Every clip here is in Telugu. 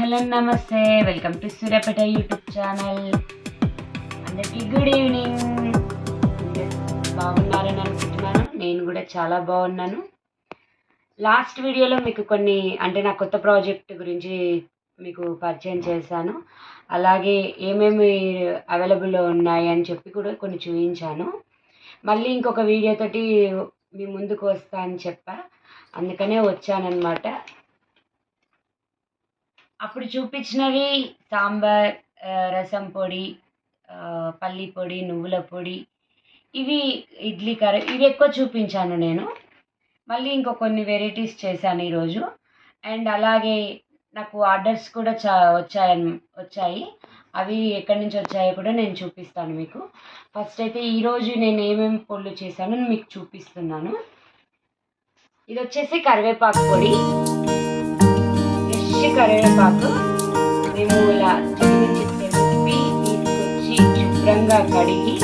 హలో నమస్తే, welcome to Suryapet YouTube channel. అందరికీ గుడ్ ఈవినింగ్. బాగున్నారని అనుకుంటున్నాను. నేను కూడా చాలా బాగున్నాను. లాస్ట్ వీడియోలో మీకు కొన్ని నా కొత్త ప్రాజెక్ట్ గురించి మీకు పరిచయం చేశాను. అలాగే ఏమేమి అవైలబుల్లో ఉన్నాయి అని చెప్పి కూడా కొన్ని చూపించాను. మళ్ళీ ఇంకొక వీడియోతోటి మీ ముందుకు వస్తా అని చెప్పా, అందుకనే వచ్చానన్నమాట. అప్పుడు చూపించినవి సాంబార్, రసం పొడి, పల్లి పొడి, నువ్వుల పొడి, ఇవి ఇడ్లీ కర్రీ, ఇవి ఎక్కువ చూపించాను నేను. మళ్ళీ ఇంకో కొన్ని వెరైటీస్ చేశాను ఈరోజు. అండ్ అలాగే నాకు ఆర్డర్స్ కూడా వచ్చాయి. అవి ఎక్కడి నుంచి వచ్చాయో కూడా నేను చూపిస్తాను మీకు. ఫస్ట్ అయితే ఈరోజు నేను ఏమేమి పొడులు చేశాను మీకు చూపిస్తున్నాను. ఇది వచ్చేసి కరివేపాకు పొడి. కరివేపాకు మేము ఇలా చిన్నచి తెంపి తీసుకొచ్చి శుభ్రంగా కడిగి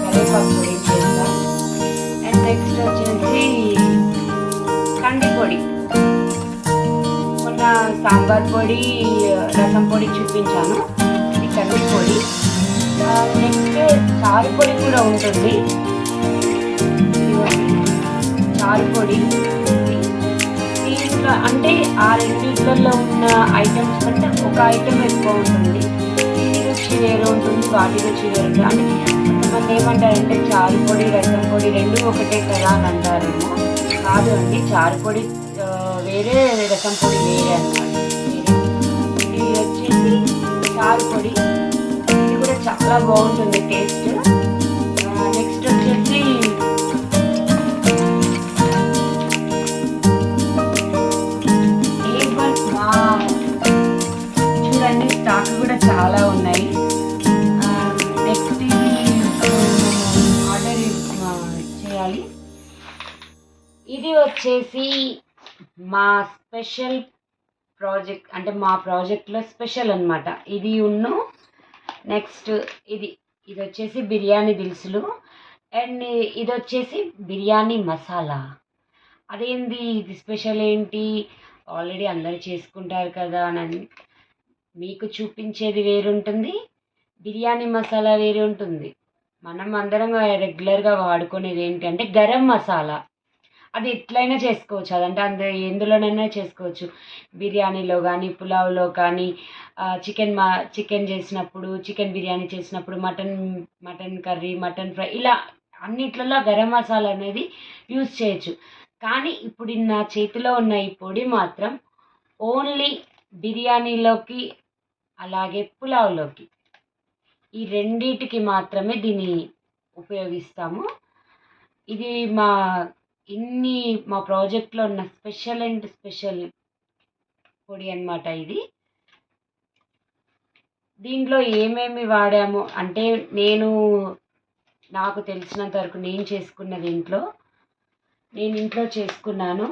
కరివేపాకు పొడి చేస్తాం. అండ్ నెక్స్ట్ వచ్చేసి కంది పొడి. మొన్న సాంబార్ పొడి, రసం పొడి చూపించాను. ఇది కంది పొడి. నెక్స్ట్ చారు పొడి కూడా ఉంటుంది. చారు పొడి అంటే ఆ రెండిట్లలో ఉన్న ఐటమ్స్ కంటే ఒక ఐటమ్ ఎక్కువ ఉంటుంది. ఇది రుచి వేరే ఉంటుంది, వాటి రుచి వేరే ఉంటుంది. అంటే కొంతమంది ఏమంటారంటే చారు పొడి, రసం పొడి రెండు ఒకటే కదా అని అంటారేమో. కాదు అండి, చారు పొడి వేరే, రసం పొడి వేరే అన్నమాట. ఇది వచ్చేసి చారు పొడి. ఇది కూడా చాలా బాగుంటుంది టేస్ట్. నెక్స్ట్ వచ్చేసి స్టాక్ కూడా చాలా ఉన్నాయి. నెక్స్ట్ ఆర్డర్ చేయాలి. ఇది వచ్చేసి మా స్పెషల్ ప్రాజెక్ట్, అంటే మా ప్రాజెక్ట్లో స్పెషల్ అన్నమాట. ఇది నెక్స్ట్ ఇది వచ్చేసి బిర్యానీ దినుసులు. అండ్ ఇది వచ్చేసి బిర్యానీ మసాలా. అదేంది ఇది స్పెషల్ ఏంటి, ఆల్రెడీ అందరూ చేసుకుంటారు కదా అని మీకు చూపించేది వేరుంటుంది, బిర్యానీ మసాలా వేరే ఉంటుంది. మనం అందరం రెగ్యులర్గా వాడుకునేది ఏంటంటే గరం మసాలా. అది ఎట్లయినా చేసుకోవచ్చు, అదంటే ఎందులోనైనా చేసుకోవచ్చు. బిర్యానీలో కానీ, పులావ్లో కానీ, చికెన్ చేసినప్పుడు, చికెన్ బిర్యానీ చేసినప్పుడు, మటన్ కర్రీ, మటన్ ఫ్రై, ఇలా అన్నిట్లలో గరం మసాలా అనేది యూజ్ చేయొచ్చు. కానీ ఇప్పుడు నా చేతిలో ఉన్న ఈ పొడి మాత్రం ఓన్లీ బిర్యానీలోకి అలాగే పులావ్లోకి, ఈ రెండిటికి మాత్రమే దీన్ని ఉపయోగిస్తాము. ఇది మా ప్రాజెక్ట్లో ఉన్న స్పెషల్ అండ్ స్పెషల్ పొడి అన్నమాట. ఇది దీంట్లో ఏమేమి వాడాము అంటే నాకు తెలిసినంత వరకు నేను ఇంట్లో చేసుకున్నాను.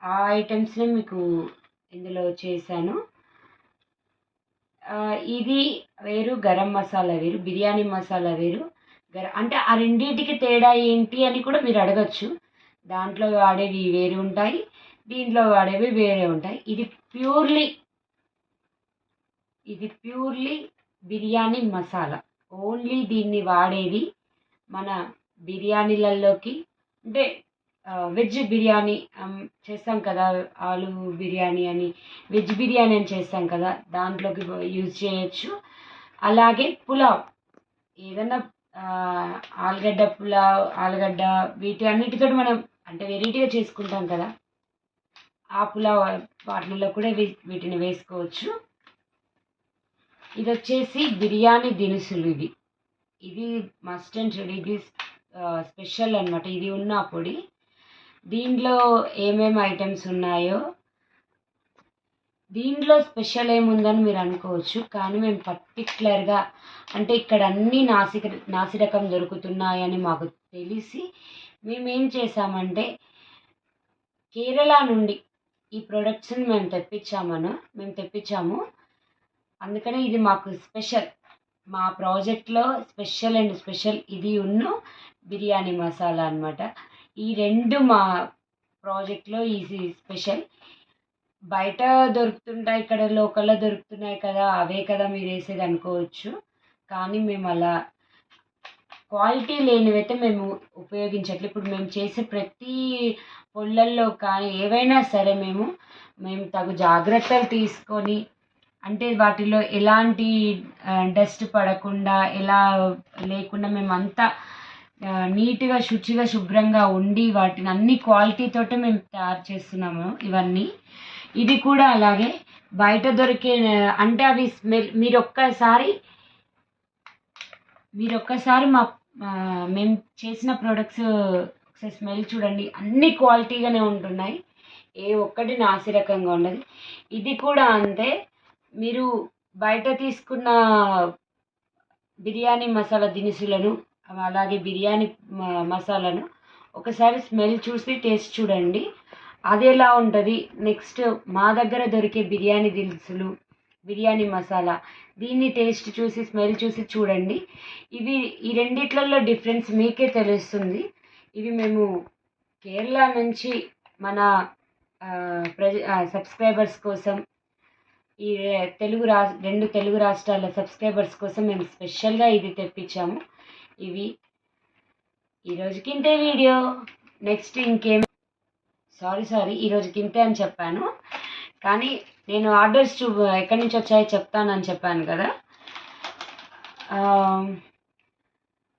ఆ ఐటమ్స్ని మీకు ఇందులో చేశాను. ఇది వేరు, గరం మసాలా వేరు, బిర్యానీ మసాలా వేరు. అంటే ఆ రెండింటికి తేడా ఏంటి అని కూడా మీరు అడగచ్చు. దాంట్లో వాడేవి వేరే ఉంటాయి, దీంట్లో వాడేవి వేరే ఉంటాయి. ఇది ప్యూర్లీ బిర్యానీ మసాలా. ఓన్లీ దీన్ని వాడేది మన బిర్యానీలలోకి. అంటే వెజ్ బిర్యానీ చేస్తాం కదా, ఆలు బిర్యానీ అని, వెజ్ బిర్యానీ అని చేస్తాం కదా, దాంట్లోకి యూజ్ చేయొచ్చు. అలాగే పులావ్, ఏదన్నా ఆలుగడ్డ పులావ్, ఆలుగడ్డ, వీటి అన్నిటితో మనం అంటే వెరైటీగా చేసుకుంటాం కదా, ఆ పులావ్ వాటిలో కూడా వీటిని వేసుకోవచ్చు. ఇది వచ్చేసి బిర్యానీ దినుసులు. ఇది మస్ట్ అండ్ షుడ్, ఇది స్పెషల్ అన్నమాట. ఇది ఉన్న పొడి. దీంట్లో ఏమేమి ఐటమ్స్ ఉన్నాయో, దీంట్లో స్పెషల్ ఏముందని మీరు అనుకోవచ్చు. కానీ మేము పర్టికులర్గా అంటే ఇక్కడ అన్నీ నాసిరకం దొరుకుతున్నాయని మాకు తెలిసి మేమేం చేసామంటే కేరళ నుండి ఈ ప్రొడక్ట్స్ని మేము తెప్పించాము. అందుకనే ఇది మాకు స్పెషల్. మా ప్రాజెక్ట్లో స్పెషల్ అండ్ స్పెషల్ ఇది బిర్యానీ మసాలా అన్నమాట. ఈ రెండు మా ప్రాజెక్ట్లో ఇది స్పెషల్. బయట దొరుకుతుంటాయి, ఇక్కడ లోకల్‌లో దొరుకుతున్నాయి కదా! అవే కదా మీరేసేది అనుకోవచ్చు. కానీ మేము అలా క్వాలిటీ లేనివైతే మేము ఉపయోగించట్లే. ఇప్పుడు మేము చేసే ప్రతి పొళ్ళల్లో కానీ ఏవైనా సరే మేము తగు జాగ్రత్తలు తీసుకొని, అంటే వాటిలో ఎలాంటి డస్ట్ పడకుండా, ఎలా లేకుండా మేమంతా నీట్‌గా, శుచిగా, శుభ్రంగా ఉండి వాటిని అన్ని క్వాలిటీతోటే మేము తయారు చేస్తున్నాము ఇవన్నీ. ఇది కూడా అలాగే బయట దొరికే అంటే అవి స్మెల్ మీరొక్కసారి మేము చేసిన ప్రొడక్ట్స్ ఒకసారి స్మెల్ చూడండి. అన్ని క్వాలిటీగానే ఉంటున్నాయి. ఏ ఒక్కటి నాసిరకంగా ఉండదు. ఇది కూడా అంతే. మీరు బయట తీసుకున్న బిర్యానీ మసాలా దినుసులను, అలాగే బిర్యానీ మసాలాను ఒకసారి స్మెల్ చూసి టేస్ట్ చూడండి. అది ఎలా ఉంటుంది. నెక్స్ట్ మా దగ్గర దొరికే బిర్యానీ దినుసులు, బిర్యానీ మసాలా, దీన్ని టేస్ట్ చూసి స్మెల్ చూసి చూడండి. ఈ రెండిట్లలో డిఫరెన్స్ మీకే తెలుస్తుంది. ఇవి మేము కేరళ నుంచి మన సబ్స్క్రైబర్స్ కోసం, ఈ రెండు తెలుగు రాష్ట్రాల సబ్స్క్రైబర్స్ కోసం మేము స్పెషల్గా ఇది తెప్పించాము. ఇవి ఈరోజుకి ఇంతే వీడియో. నెక్స్ట్ ఇంకేం సారీ ఈరోజుకి ఇంతే అని చెప్పాను, కానీ నేను ఆర్డర్స్ ఎక్కడి నుంచి వచ్చాయో చెప్తానని చెప్పాను కదా.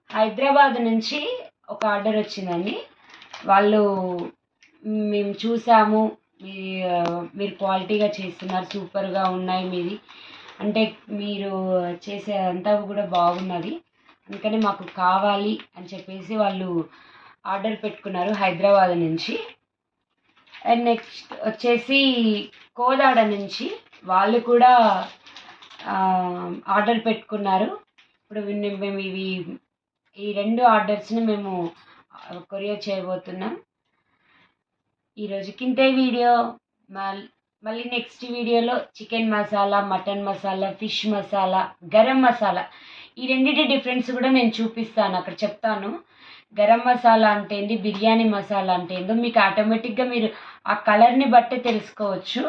హైదరాబాద్ నుంచి ఒక ఆర్డర్ వచ్చిందండి. వాళ్ళు మేము చూసాము, మీరు క్వాలిటీగా చేస్తున్నారు, సూపర్గా ఉన్నాయి మీది, అంటే మీరు చేసే అంతా కూడా బాగున్నది, అందుకని మాకు కావాలి అని చెప్పేసి వాళ్ళు ఆర్డర్ పెట్టుకున్నారు హైదరాబాద్ నుంచి. అండ్ నెక్స్ట్ వచ్చేసి కోదాడ నుంచి వాళ్ళు కూడా ఆర్డర్ పెట్టుకున్నారు. ఇప్పుడు మేము ఈ రెండు ఆర్డర్స్ని మేము కొరియర్ చేయబోతున్నాం. ఈరోజుకి ఇంతే వీడియో. మళ్ళీ నెక్స్ట్ వీడియోలో chicken masala, mutton masala, fish masala, garam masala, ఈ రెండింటి డిఫరెన్స్ కూడా నేను చూపిస్తాను, అక్కడ చెప్తాను. గరం మసాలా అంటే ఏంటి, బిర్యానీ మసాలా అంటే ఏంటో మీకు ఆటోమేటిక్గా మీరు ఆ కలర్ని బట్టే తెలుసుకోవచ్చు.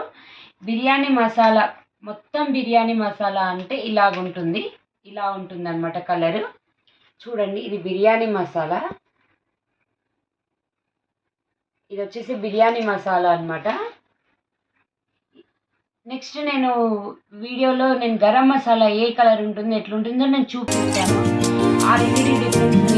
బిర్యానీ మసాలా, మొత్తం బిర్యానీ మసాలా అంటే ఇలా ఉంటుంది అన్నమాట కలరు. చూడండి, ఇది బిర్యానీ మసాలా, ఇది వచ్చేసి బిర్యానీ మసాలా అన్నమాట. నెక్స్ట్ వీడియోలో నేను గరం మసాలా ఏ కలర్ ఉంటుందో ఎట్లుంటుందో నేను చూపిస్తాను. ఆ రెండింటి డిఫరెన్స్